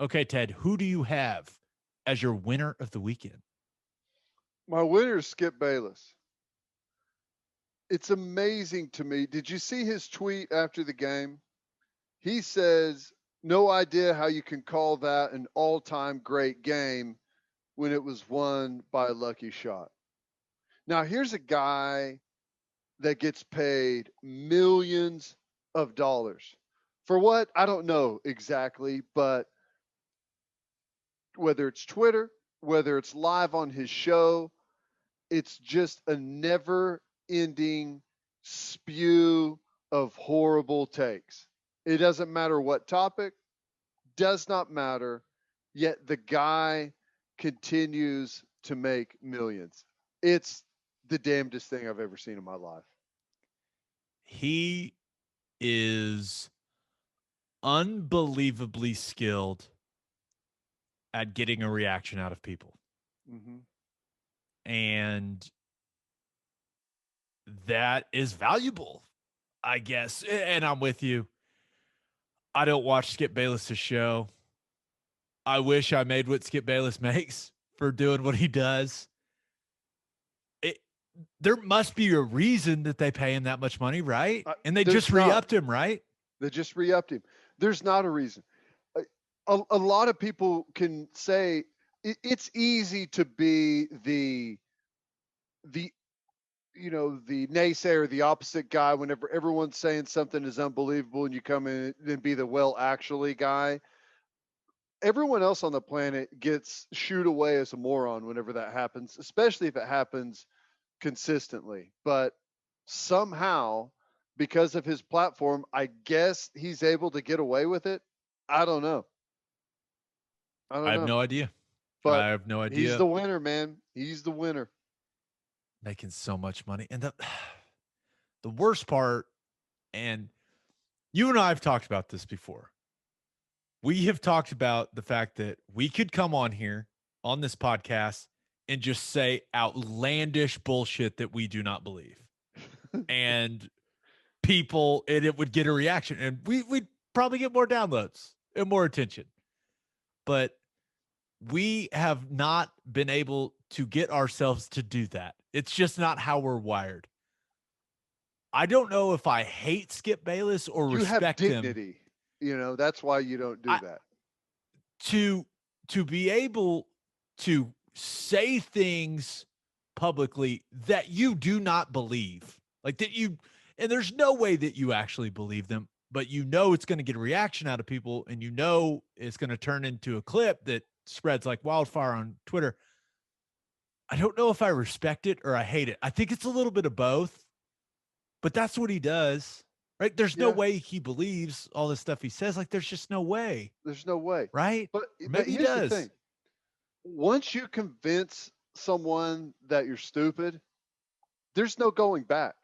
Okay, Ted, who do you have as your winner of the weekend? My winner is Skip Bayless. It's amazing to me. Did you see his tweet after the game? He says, no idea how you can call that an all time great game when it was won by a lucky shot. Now, here's a guy that gets paid millions of dollars. For what? I don't know exactly, but whether it's Twitter, whether it's live on his show, it's just a never ending spew of horrible takes. It doesn't matter what topic, does not matter, yet the guy continues to make millions. It's the damnedest thing I've ever seen in my life. He is unbelievably skilled at getting a reaction out of people. Mm-hmm. And that is valuable, I guess. And I'm with you. I don't watch Skip Bayless's show. I wish I made what Skip Bayless makes for doing what he does. There must be a reason that they pay him that much money, right? And they just There's not. re-upped him, right? They just re-upped him. There's not a reason. A lot of people can say it's easy to be the the naysayer, the opposite guy whenever everyone's saying something is unbelievable and you come in and be the well actually guy. Everyone else on the planet gets shooed away as a moron whenever that happens, especially if it happens consistently. But somehow, because of his platform, I guess he's able to get away with it. I don't know. I I don't have know. no idea. I But have no he's idea. the winner, man. He's the winner. Making so much money. And the worst part, and you and I have talked about this before. We have talked about the fact that we could come on here on this podcast and just say outlandish bullshit that we do not believe. And and it would get a reaction. And we'd probably get more downloads and more attention. But we have not been able to get ourselves to do that. It's just not how we're wired. I don't know if I hate Skip Bayless or You have respect him. dignity. That's why you don't do I that. to to be able to say things publicly that you do not believe. Like that you and there's no way that you actually believe them, but you know it's going to get a reaction out of people and you know it's going to turn into a clip that spreads like wildfire on Twitter. I don't know if I respect it or I hate it. I think it's a little bit of both, but that's what he does, right? There's no Yeah, way he believes all this stuff he says. Like, there's just no way, there's no way. right? Or But maybe he here's the does. thing. Once you convince someone that you're stupid, there's no going back.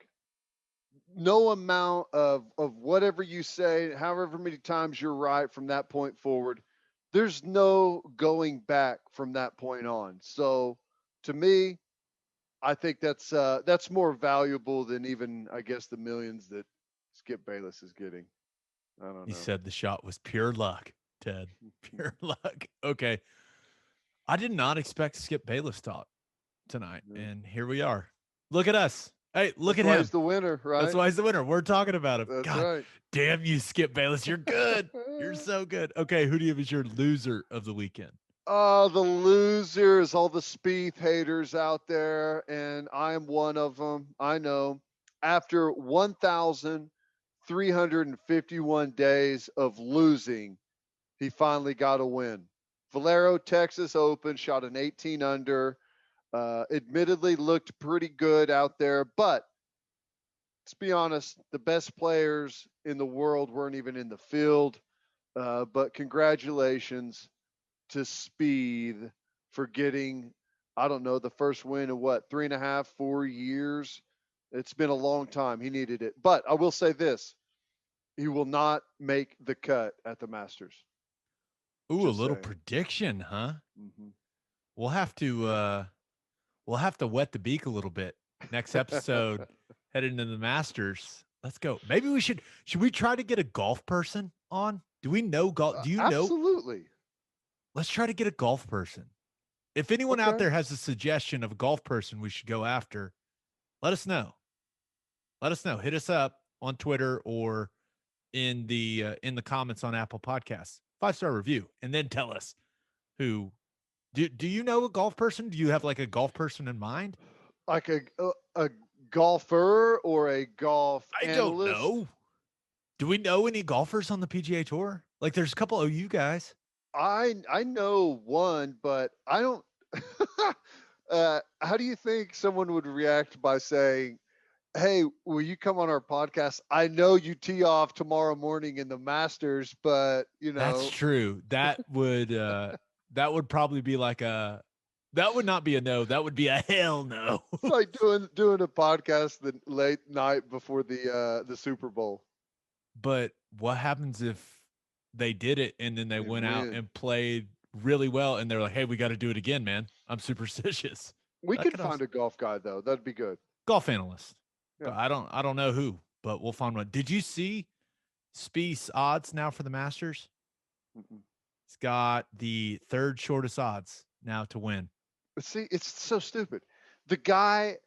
No amount of whatever you say, however many times you're right from that point forward, there's no going back from that point on. So to me, I think that's more valuable than even I guess the millions that Skip Bayless is getting. I don't He know. said the shot was pure luck, Ted. Pure luck. Okay. I did not expect Skip Bayless talk tonight, Yeah. and here we are. Look at us. Hey, look That's at why he's him. the winner, That's right? why he's the winner. We're talking about him. That's God right. damn you, Skip Bayless. You're good. You're so good. Okay, who do you have as your loser of the weekend? Oh, the losers, all the Spieth haters out there, and I am one of them. I know. After 1,351 days of losing, he finally got a win. Valero Texas Open shot an 18 under. Admittedly, looked pretty good out there, but let's be honest, the best players in the world weren't even in the field. But congratulations to Speed for getting, I don't know, the first win in what, 3.5, 4 years? It's been a long time. He needed it. But I will say this, he will not make the cut at the Masters. Ooh, a Just little saying. prediction, huh? Hmm. We'll have to we'll have to wet the beak a little bit. Next episode, heading into the Masters. Let's go. Maybe should we try to get a golf person on? Do we know golf? Do you know? Absolutely. let's try to get a golf person. If anyone out Okay. there has a suggestion of a golf person we should go after, let us know. Let us know. Hit us up on Twitter or in the comments on Apple Podcasts. 5-star review, and then tell us who. Do you know a golf person? Do you have like a golf person in mind? Like a golfer or a golf I don't analyst. know. Do we know any golfers on the PGA Tour? Like, there's a couple OU guys. I know one, but I don't. How do you think someone would react by saying, "Hey, will you come on our podcast? I know you tee off tomorrow morning in the Masters, but That's true. That would probably be like a that would not be a no. That would be a hell no. it's like doing a podcast the late night before the Super Bowl But what happens if they did it and then they and went out win. and played really well and they're like, "Hey, we got to do it again, man. I'm superstitious." We That could could find also a golf guy though. That'd be good. golf analyst. Yeah. But I don't know who, but we'll find one. Did you see Spieth's odds now for the Masters? Mm-mm. He's got the third shortest odds now to win. But see, it's so stupid. The guy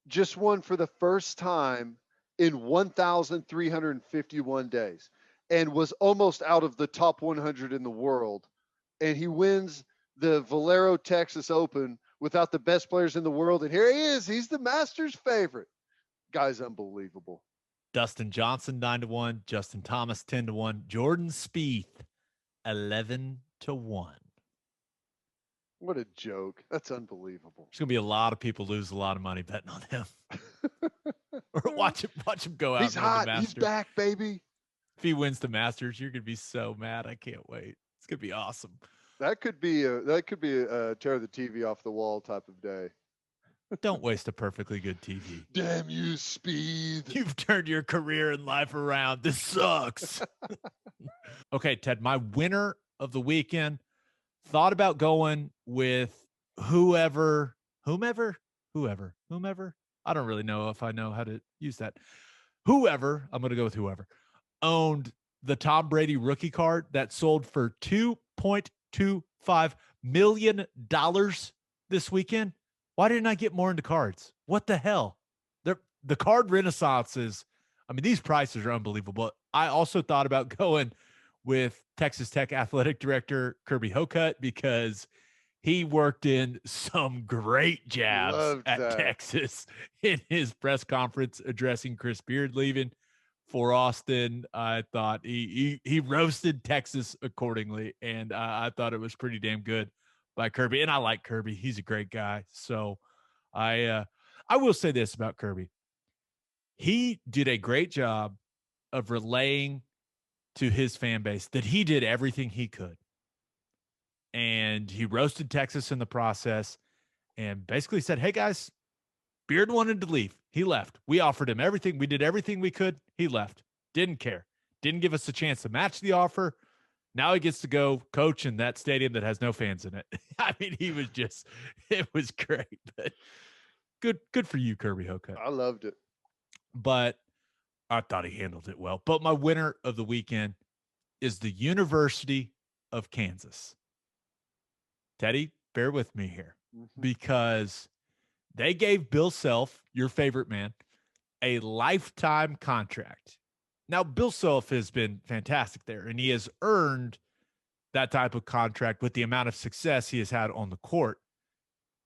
just won for the first time in 1,351 days and was almost out of the top 100 in the world. And he wins the Valero Texas Open without the best players in the world. And here he is. He's the Masters favorite. Guy's unbelievable. Dustin Johnson 9-1, Justin Thomas 10-1, Jordan Spieth 11-1. What a joke. That's unbelievable. There's gonna be a lot of people lose a lot of money betting on him. Or watch him go out He's and win the hot. He's Masters. back, baby. If he wins the Masters, you're gonna be so mad. I can't wait. It's gonna be awesome. That could be a tear the TV off the wall type of day. Don't waste a perfectly good TV. Damn you, Speed. You've turned your career and life around. This sucks. Okay, Ted, my winner of the weekend, thought about going with whomever. I don't really know if I know how to use that. Whoever, I'm going to go with whoever, owned the Tom Brady rookie card that sold for $2.25 million this weekend. Why didn't I get more into cards? What the hell? The card renaissance is, I mean, these prices are unbelievable. I also thought about going with Texas Tech athletic director Kirby Hocutt because he worked in some great jabs Loved at that. Texas in his press conference addressing Chris Beard leaving for Austin. I thought he roasted Texas accordingly, and I thought it was pretty damn good by Kirby. And I like Kirby; he's a great guy. So I will say this about Kirby: he did a great job of relaying to his fan base that he did everything he could. And he roasted Texas in the process and basically said, "Hey, guys, Beard wanted to leave. He left. We offered him everything. We did everything we could. He left. Didn't care. Didn't give us a chance to match the offer. Now he gets to go coach in that stadium that has no fans in it." I mean, it was great. But good for you, Kirby Hocutt. I loved it. But I thought he handled it well. But my winner of the weekend is the University of Kansas. Teddy, bear with me here Mm-hmm. because they gave Bill Self, your favorite man, a lifetime contract. Now, Bill Self has been fantastic there, and he has earned that type of contract with the amount of success he has had on the court.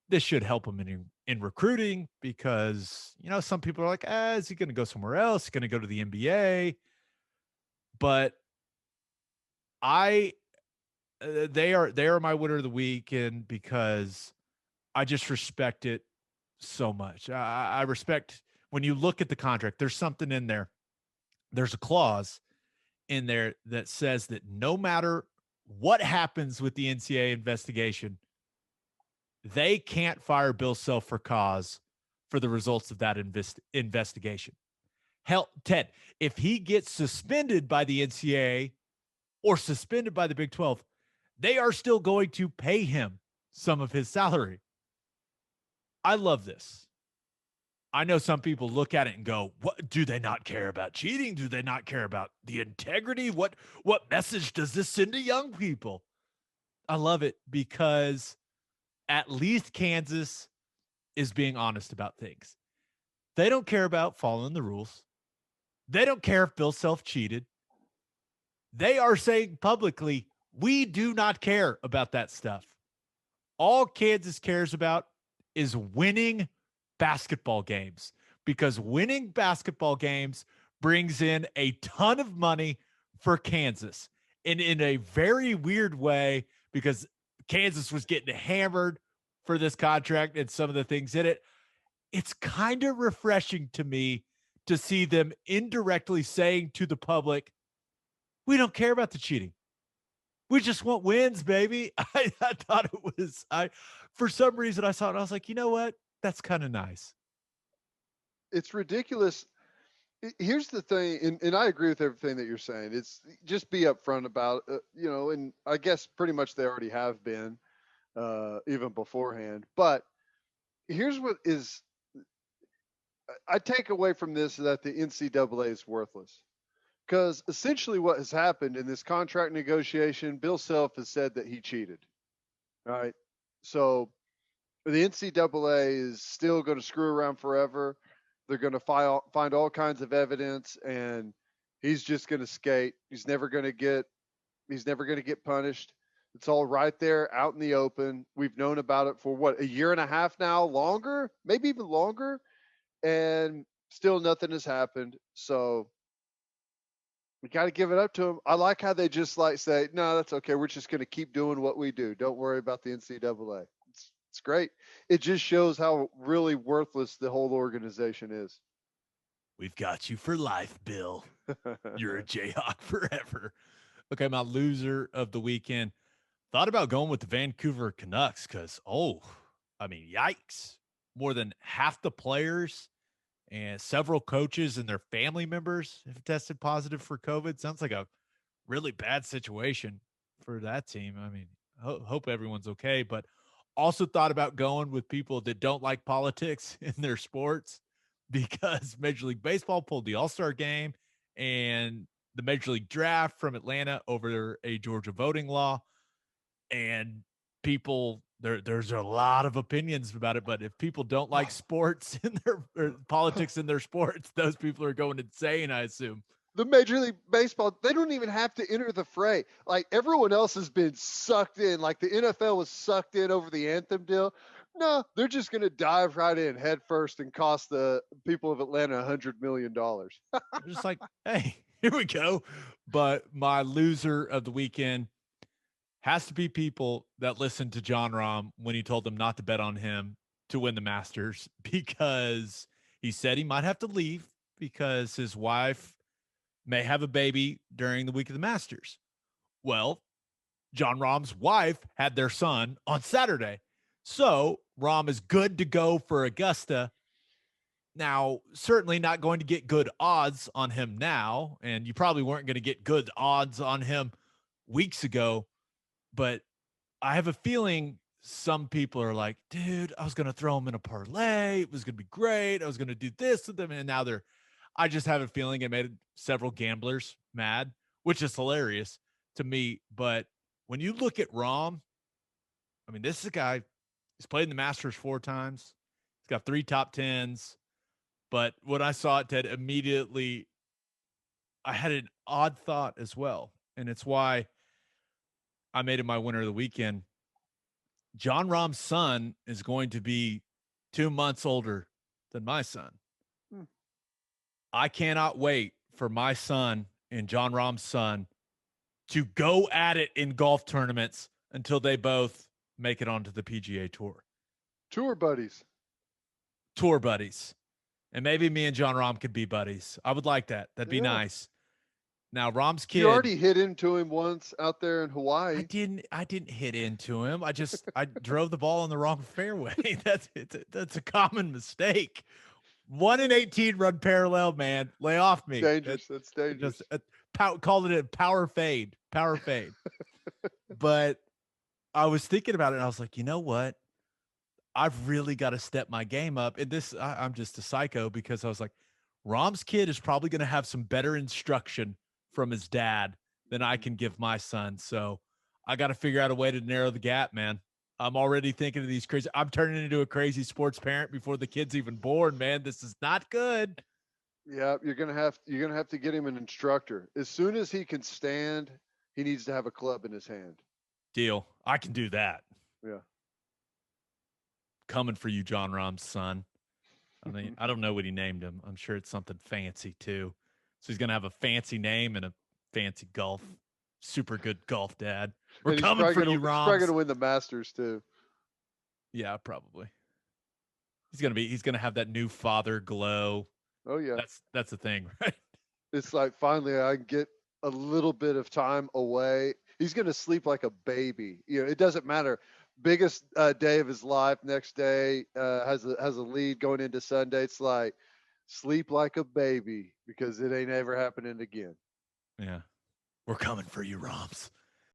This should help him in recruiting because, some people are like, is he going to go somewhere else? He's going to go to the NBA. But they are my winner of the weekend because I just respect it so much. I respect when you look at the contract, there's something in there. There's a clause in there that says that no matter what happens with the NCAA investigation, they can't fire Bill Self for cause for the results of that investigation. Hell, Ted, if he gets suspended by the NCAA or suspended by the Big 12, they are still going to pay him some of his salary. I love this. I know some people look at it and go, "What do they not care about cheating? Do they not care about the integrity? What message does this send to young people?" I love it because at least Kansas is being honest about things. They don't care about following the rules. They don't care if Bill Self cheated. They are saying publicly, we do not care about that stuff. All Kansas cares about is winning basketball games because winning basketball games brings in a ton of money for Kansas. And in a very weird way, because Kansas was getting hammered for this contract and some of the things in it, it's kind of refreshing to me to see them indirectly saying to the public, we don't care about the cheating. We just want wins, baby. I thought it was, for some reason I saw it and I was like, you know what? That's kind of nice. It's ridiculous. Here's the thing, and I agree with everything that you're saying. It's just be upfront about, and I guess pretty much they already have been, even beforehand. But here's what is I take away from this that the NCAA is worthless. Because essentially what has happened in this contract negotiation, Bill Self has said that he cheated. All right. So the NCAA is still going to screw around forever. They're going to find all kinds of evidence, and he's just going to skate. He's never going to get punished. It's all right there out in the open. We've known about it for what, a year and a half now, longer, maybe even longer, and still nothing has happened. So we got to give it up to them. I like how they just like say, no, that's okay. We're just going to keep doing what we do. Don't worry about the NCAA. It's great. It just shows how really worthless the whole organization is. We've got you for life, Bill. You're a Jayhawk forever. Okay, my loser of the weekend. Thought about going with the Vancouver Canucks because, yikes. More than half the players and several coaches and their family members have tested positive for COVID. Sounds like a really bad situation for that team. Hope everyone's okay, but also thought about going with people that don't like politics in their sports because Major League Baseball pulled the All-Star game and the Major League Draft from Atlanta over a Georgia voting law. And people, there's a lot of opinions about it, but if people don't like sports in their or politics in their sports, those people are going insane, I assume. The Major League Baseball, they don't even have to enter the fray. Like everyone else has been sucked in. Like the NFL was sucked in over the anthem deal. No, they're just going to dive right in head first and cost the people of Atlanta $100 million. I'm just like, hey, here we go. But my loser of the weekend has to be people that listened to Jon Rahm when he told them not to bet on him to win the Masters because he said he might have to leave because his wife may have a baby during the week of the Masters. Well, Jon Rahm's wife had their son on Saturday. So Rahm is good to go for Augusta. Now, certainly not going to get good odds on him now. And you probably weren't going to get good odds on him weeks ago. But I have a feeling some people are like, dude, I was going to throw him in a parlay. It was going to be great. I was going to do this with them. And now I just have a feeling it made several gamblers mad, which is hilarious to me. But when you look at Rahm, this is a guy, he's played in the Masters 4 times. He's got 3 top 10s. But when I saw it, Ted, immediately I had an odd thought as well. And it's why I made it my winner of the weekend. Jon Rahm's son is going to be 2 months older than my son. I cannot wait for my son and Jon Rahm's son to go at it in golf tournaments until they both make it onto the PGA Tour. Tour buddies. Tour buddies. And maybe me and Jon Rahm could be buddies. I would like that. That'd be nice. Now, Rahm's kid. You already hit into him once out there in Hawaii. I didn't hit into him. I drove the ball on the wrong fairway. That's a common mistake. 1 in 18 run parallel, man. Lay off me. Dangerous. That's dangerous. Called it a power fade. Power fade. But I was thinking about it, and I was like, you know what? I've really got to step my game up. And I'm just a psycho because I was like, Rahm's kid is probably going to have some better instruction from his dad than I can give my son. So I got to figure out a way to narrow the gap, man. I'm already thinking of these crazy. I'm turning into a crazy sports parent before the kid's even born, man. This is not good. Yeah, you're gonna have to get him an instructor. As soon as he can stand, he needs to have a club in his hand. Deal. I can do that. Yeah. Coming for you, Jon Rahm's son. I mean, I don't know what he named him. I'm sure it's something fancy too. So he's gonna have a fancy name and a fancy golf, super good golf dad. We're And coming for you, he's probably Rahms. gonna win the Masters too. Yeah, probably. He's gonna have that new father glow. Oh yeah. That's the thing, right? It's like finally I can get a little bit of time away. He's gonna sleep like a baby. You know, it doesn't matter. Biggest day of his life. Next day has a lead going into Sunday. It's like sleep like a baby because it ain't ever happening again. Yeah. We're coming for you, Rahms.